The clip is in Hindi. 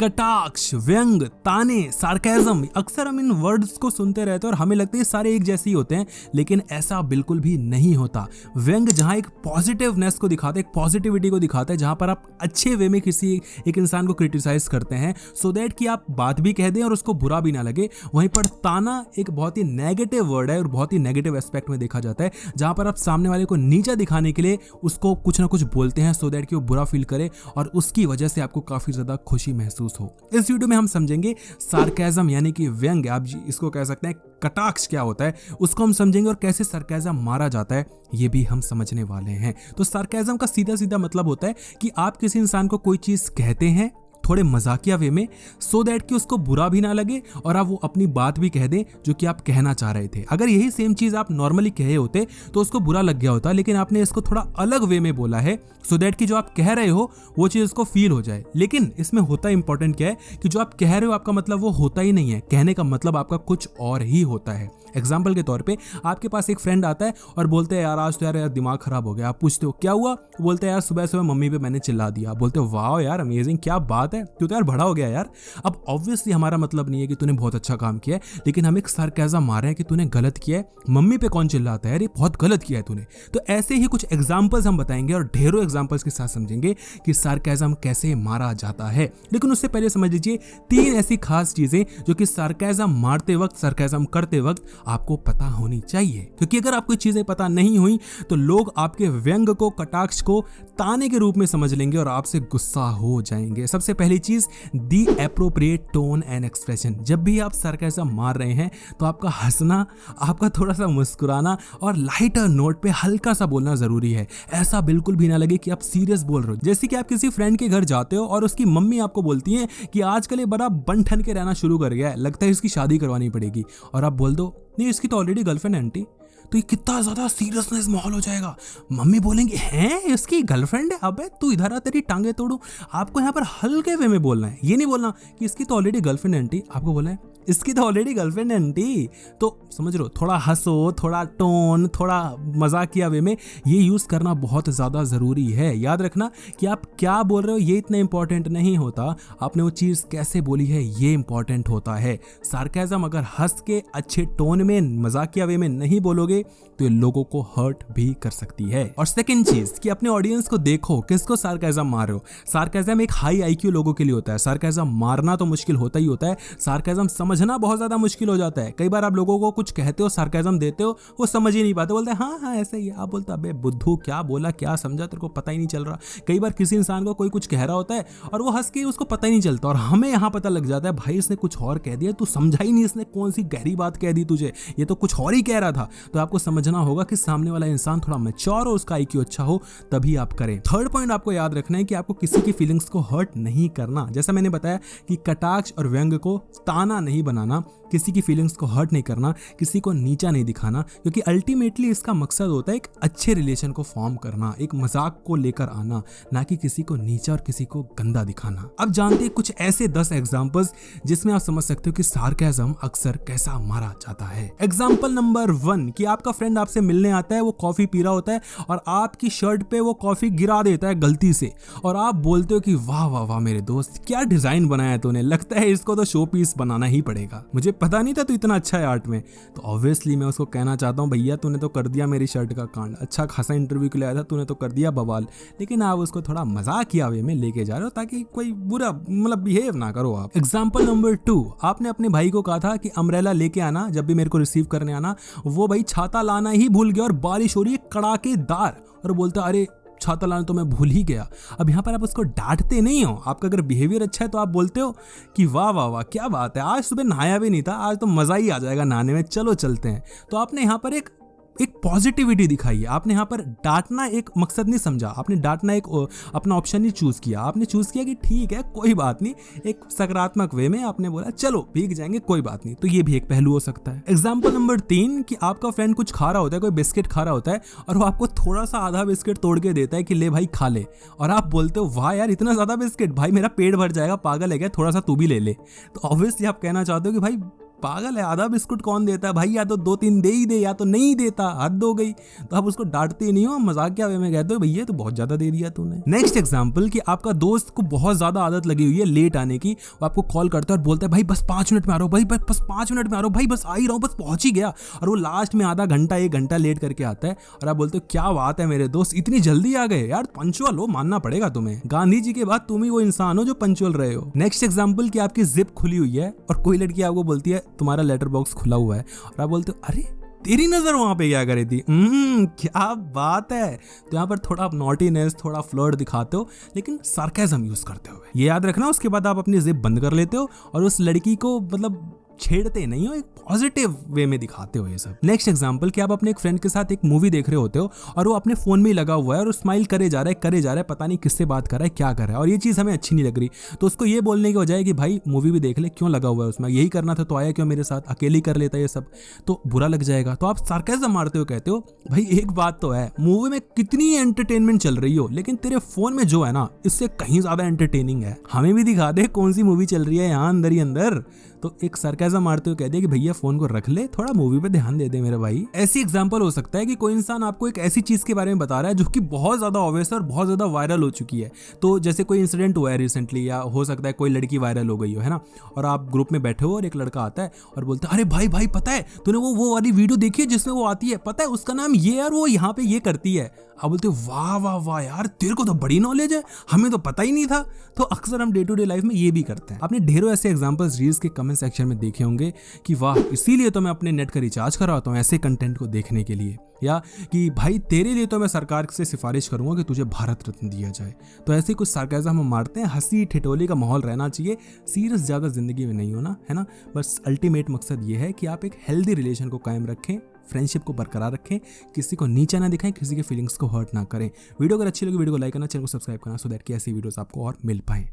कटाक्ष, व्यंग, ताने, सार्केज्म, अक्सर हम इन वर्ड्स को सुनते रहते हैं और हमें लगता है सारे एक जैसे ही होते हैं, लेकिन ऐसा बिल्कुल भी नहीं होता। व्यंग जहां एक पॉजिटिवनेस को दिखाता है, एक पॉजिटिविटी को दिखाता है, जहां पर आप अच्छे वे में किसी एक इंसान को क्रिटिसाइज करते हैं सो दैट कि आप बात भी कह दें और उसको बुरा भी ना लगे। वहीं पर ताना एक बहुत ही नेगेटिव वर्ड है और बहुत ही नेगेटिव एस्पेक्ट में देखा जाता है, जहां पर आप सामने वाले को नीचा दिखाने के लिए उसको कुछ ना कुछ बोलते हैं सो दैट कि वो बुरा फील करे और उसकी वजह से आपको काफी ज्यादा खुशी महसूस हो। इस वीडियो में हम समझेंगे सार्केज्म यानी कि व्यंग, आप इसको कह सकते हैं कटाक्ष क्या होता है, उसको हम समझेंगे और कैसे सार्केज्म मारा जाता है ये भी हम समझने वाले हैं। तो सार्केज्म का सीधा सीधा मतलब होता है कि आप किसी इंसान को कोई चीज कहते हैं थोड़े मजाकिया वे में सो दैट कि उसको बुरा भी ना लगे और आप वो अपनी बात भी कह दें जो कि आप कहना चाह रहे थे। अगर यही सेम चीज आप नॉर्मली कहे होते तो उसको बुरा लग गया होता, लेकिन आपने इसको थोड़ा अलग वे में बोला है सो दैट कि जो आप कह रहे हो वो चीज उसको फील हो जाए। लेकिन इसमें होता इंपॉर्टेंट क्या है कि जो आप कह रहे हो आपका मतलब वो होता ही नहीं है, कहने का मतलब आपका कुछ और ही होता है। एग्जाम्पल के तौर पे आपके पास एक फ्रेंड आता है और बोलते हैं यार आज तो यार दिमाग खराब हो गया। आप पूछते हो क्या हुआ, बोलते हैं यार सुबह सुबह मम्मी पे मैंने चिल्ला दिया। बोलते हो वाह यार अमेजिंग, क्या बात है, तू तो यार बड़ा हो गया यार। अब ऑब्वियसली हमारा मतलब नहीं है कि तूने बहुत अच्छा काम किया है, लेकिन हम एक सार्केज्म मार रहे हैं कि तूने गलत किया है। मम्मी पे कौन चिल्लाता है यार, ये बहुत गलत किया है तूने। तो ऐसे ही कुछ एग्जाम्पल्स हम बताएंगे और ढेरों एग्जाम्पल्स के साथ समझेंगे कि सार्केज्म कैसे मारा जाता है। लेकिन उससे पहले समझ लीजिए 3 ऐसी खास चीजें जो कि सार्केज्म मारते वक्त, सार्केज्म करते वक्त आपको पता होनी चाहिए, क्योंकि अगर आपको चीजें पता नहीं हुई तो लोग आपके व्यंग को, कटाक्ष को ताने के रूप में समझ लेंगे और आपसे गुस्सा हो जाएंगे। सबसे पहली चीज, दी एप्रोप्रिएट टोन एंड एक्सप्रेशन। जब भी आप सार्केज्म मार रहे हैं तो आपका हंसना, आपका थोड़ा सा मुस्कुराना और लाइटर नोट पे हल्का सा बोलना जरूरी है। ऐसा बिल्कुल भी ना लगे कि आप सीरियस बोल रहे हो। जैसे कि आप किसी फ्रेंड के घर जाते हो और उसकी मम्मी आपको बोलती है कि आजकल ये बड़ा बन ठन के रहना शुरू कर गया है, लगता है इसकी शादी करवानी पड़ेगी, और आप बोल दो नहीं इसकी तो ऑलरेडी गर्लफ्रेंड है आंटी, तो ये कितना ज्यादा सीरियसनेस माहौल हो जाएगा। मम्मी बोलेंगे हैं इसकी गर्लफ्रेंड है, अबे तू इधर आ तेरी टांगे तोड़ू। आपको यहाँ पर हल्के वे में बोलना है, ये नहीं बोलना कि इसकी तो ऑलरेडी गर्लफ्रेंड है आंटी, आपको बोला है इसकी तो ऑलरेडी गर्लफ्रेंड है आंटी। तो समझ रहे हो, थोड़ा हंसो, थोड़ा टोन, थोड़ा मजाकिया वे में ये यूज करना बहुत ज्यादा जरूरी है। याद रखना कि आप क्या बोल रहे हो ये इतना इंपॉर्टेंट नहीं होता, आपने वो चीज कैसे बोली है ये इंपॉर्टेंट होता है। सार्केज्म अगर हंस के अच्छे टोन में, मजाकिया वे में नहीं बोलोगे तो ये लोगों को हर्ट भी कर सकती है। और सेकंड चीज कि अपने ऑडियंस को देखो किसको सार्केज्म मार रहे हो। सार्केज्म एक हाई आईक्यू लोगों के लिए होता है। सार्केज्म मारना तो मुश्किल होता ही होता है, सार्केज्म समझना बहुत ज्यादा मुश्किल हो जाता है। कई बार आप लोगों को कुछ कहते हो, सार्केज्म देते हो, वो समझ ही नहीं पाते, बोलते हैं हाँ हाँ ऐसे ही। आप बोलते अबे बुद्धू क्या बोला, क्या समझा, तेरे को पता ही नहीं चल रहा। कई बार किसी इंसान को कोई कुछ कह रहा होता है और वो हंस के उसको पता ही नहीं चलता और हमें यहाँ पता लग जाता है भाई इसने कुछ और कह दिया, तू समझा ही नहीं इसने कौन सी गहरी बात कह दी तुझे, ये तो कुछ और ही कह रहा था। तो आपको समझना होगा कि सामने वाला इंसान थोड़ा मैच्योर हो, उसका आईक्यू अच्छा हो, तभी आप करें। थर्ड पॉइंट आपको याद रखना है कि आपको किसी की फीलिंग्स को हर्ट नहीं करना। जैसा मैंने बताया कि कटाक्ष और व्यंग को ताना नहीं बनाना, किसी की फीलिंग्स को हर्ट नहीं करना, किसी को नीचा नहीं दिखाना, क्योंकि अल्टीमेटली इसका मकसद होता है एक अच्छे रिलेशन को फॉर्म करना, एक मजाक को लेकर आना, ना कि किसी को नीचा और किसी को गंदा दिखाना। अब जानते हैं कुछ ऐसे 10 एग्जांपल्स जिसमें आप समझ सकते हो कि सार्केज्म अक्सर कैसा मारा जाता है। एग्जांपल नंबर 1 कि आपका फ्रेंड आपसे मिलने आता है, वो कॉफी पी रहा होता है और आपकी शर्ट पे वो कॉफी गिरा देता है गलती से, और आप बोलते हो कि वाह वाह वाह मेरे दोस्त क्या डिजाइन बनाया तूने, लगता है इसको तो शो पीस बनाना ही पड़ेगा, मुझे पता नहीं था तू इतना अच्छा है आर्ट में। तो ऑब्वियसली मैं उसको कहना चाहता हूँ भैया तूने तो कर दिया मेरी शर्ट का कांड, अच्छा खासा इंटरव्यू के लिए आया था, तूने तो कर दिया बवाल। लेकिन आप उसको थोड़ा मजाकिया वे में लेके जा रहे हो ताकि कोई बुरा मतलब बिहेव ना करो आप। एग्जाम्पल नंबर 2, आपने अपने भाई को कहा था कि अम्ब्रेला लेके आना जब भी मेरे को रिसीव करने आना, वो भाई छाता लाना ही भूल गया और बारिश हो रही है कड़ाकेदार, और बोलता अरे छाता लाना तो मैं भूल ही गया। अब यहाँ पर आप उसको डांटते नहीं हो, आपका अगर बिहेवियर अच्छा है तो आप बोलते हो कि वाह वाह वाह क्या बात है, आज सुबह नहाया भी नहीं था, आज तो मजा ही आ जाएगा नहाने में, चलो चलते हैं। तो आपने यहाँ पर एक पॉजिटिविटी दिखाई है। आपने यहाँ पर डांटना एक मकसद नहीं समझा, आपने डांटना एक अपना ऑप्शन नहीं चूज किया, आपने चूज किया कि ठीक है कोई बात नहीं, एक सकारात्मक वे में आपने बोला चलो भीग जाएंगे कोई बात नहीं। तो ये भी एक पहलू हो सकता है। एग्जाम्पल नंबर 3 कि आपका फ्रेंड कुछ खा रहा होता है, कोई बिस्किट खा रहा होता है और वो आपको थोड़ा सा आधा बिस्किट तोड़ के देता है कि ले भाई खा ले, और आप बोलते हो वाह यार इतना ज्यादा बिस्किट, भाई मेरा पेट भर जाएगा, पागल है क्या, थोड़ा सा तू भी ले ले। तो ऑब्वियसली आप कहना चाहते हो कि भाई पागल है, आधा बिस्कुट कौन देता है भाई, या तो 2-3 दे ही दे या तो नहीं देता, हद हो गई। तो आप उसको डांटते नहीं हो, मजाक क्या वे में कहते हो भैया तो बहुत ज्यादा दे दिया तूने। नेक्स्ट एग्जांपल कि आपका दोस्त को बहुत ज्यादा आदत लगी हुई है लेट आने की, वो आपको कॉल करता है और बोलता है भाई बस 5 मिनट में आ रहा हूँ, भाई बस 5 मिनट में आ रहा हूँ, भाई बस आ ही रहा हूँ, बस पहुंच ही गया। और वो लास्ट में आधा घंटा 1 घंटा लेट करके आता है और आप बोलते हो क्या बात है मेरे दोस्त, इतनी जल्दी आ गए यार, पंचुअल हो, मानना पड़ेगा तुम्हें। गांधी जी के बाद तुम ही वो इंसान हो जो पंचुअल रहे हो। नेक्स्ट एग्जांपल कि आपकी जिप खुली हुई है और कोई लड़की आपको बोलती है तुम्हारा लेटर बॉक्स खुला हुआ है, और आप बोलते हो अरे तेरी नजर वहां पे क्या करी थी, क्या बात है। तो यहाँ पर थोड़ा आप नॉटीनेस, थोड़ा फ्लर्ट दिखाते हो लेकिन सार्केज्म यूज करते हुए। ये याद रखना, उसके बाद आप अपनी जिप बंद कर लेते हो और उस लड़की को मतलब छेड़ते नहीं हो, एक पॉजिटिव वे में दिखाते हो ये सब। नेक्स्ट एग्जांपल कि आप अपने एक फ्रेंड के साथ एक मूवी देख रहे होते हो और वो अपने फोन में ही लगा हुआ है और स्माइल करे जा रहा है, पता नहीं किससे बात कर रहा है, क्या कर रहा है, और ये चीज हमें अच्छी नहीं लग रही। तो उसको ये बोलने की बजाय कि भाई मूवी भी देख ले, क्यों लगा हुआ है उसमें, यही करना था तो आया क्यों मेरे साथ, अकेले ही कर लेता ये सब, तो बुरा लग जाएगा। तो आप सार्केज्म मारते हो, कहते हो भाई एक बात तो है, मूवी में कितनी एंटरटेनमेंट चल रही हो लेकिन तेरे फोन में जो है ना इससे कहीं ज्यादा एंटरटेनिंग है, हमें भी दिखा दे कौन सी मूवी चल रही है यहाँ अंदर ही अंदर। तो एक सार्केज्म मारते हुए कह दे कि भैया फोन को रख ले, थोड़ा मूवी पे ध्यान दे दे मेरे भाई। ऐसी एग्जांपल हो सकता है कि कोई इंसान आपको एक ऐसी चीज के बारे में बता रहा है जो कि बहुत ज्यादा ऑब्वियस है और बहुत ज्यादा वायरल हो चुकी है। तो जैसे कोई इंसिडेंट हुआ है रिसेंटली, या हो सकता है कोई लड़की वायरल हो गई हो, है ना, और आप ग्रुप में बैठे हो और एक लड़का आता है और बोलता है अरे भाई भाई पता है तूने वो वाली वीडियो देखी है जिसमें वो आती है, पता है उसका नाम ये यार, वो यहाँ पे ये करती है। आप बोलते हो वाह वाह वाह यार तेरे को तो बड़ी नॉलेज है, हमें तो पता ही नहीं था। तो अक्सर हम डे टू डे लाइफ में ये भी करते हैं। आपने ढेरों ऐसे एग्जांपल्स रील्स के कमेंट सेक्शन में देखे होंगे कि वाह इसीलिए तो मैं अपने नेट का रिचार्ज करवाता हूँ ऐसे कंटेंट को देखने के लिए, या कि भाई तेरे लिए तो मैं सरकार से सिफारिश करूंगा कि तुझे भारत रत्न दिया जाए। तो ऐसे कुछ सार्केज्म हम मारते हैं, हंसी ठिठोली का माहौल रहना चाहिए, सीरियस ज़्यादा जिंदगी में नहीं होना, है ना। बस अल्टीमेट मकसद ये है कि आप एक हेल्दी रिलेशन को कायम रखें, फ्रेंडशिप को बरकरार रखें, किसी को नीचा ना दिखाएं, किसी के फीलिंग्स को हर्ट ना करें। वीडियो अगर अच्छी लगी वीडियो को लाइक करना, चैनल को सब्सक्राइब करना, सो दैट कि ऐसी वीडियोस आपको और मिल पाएं।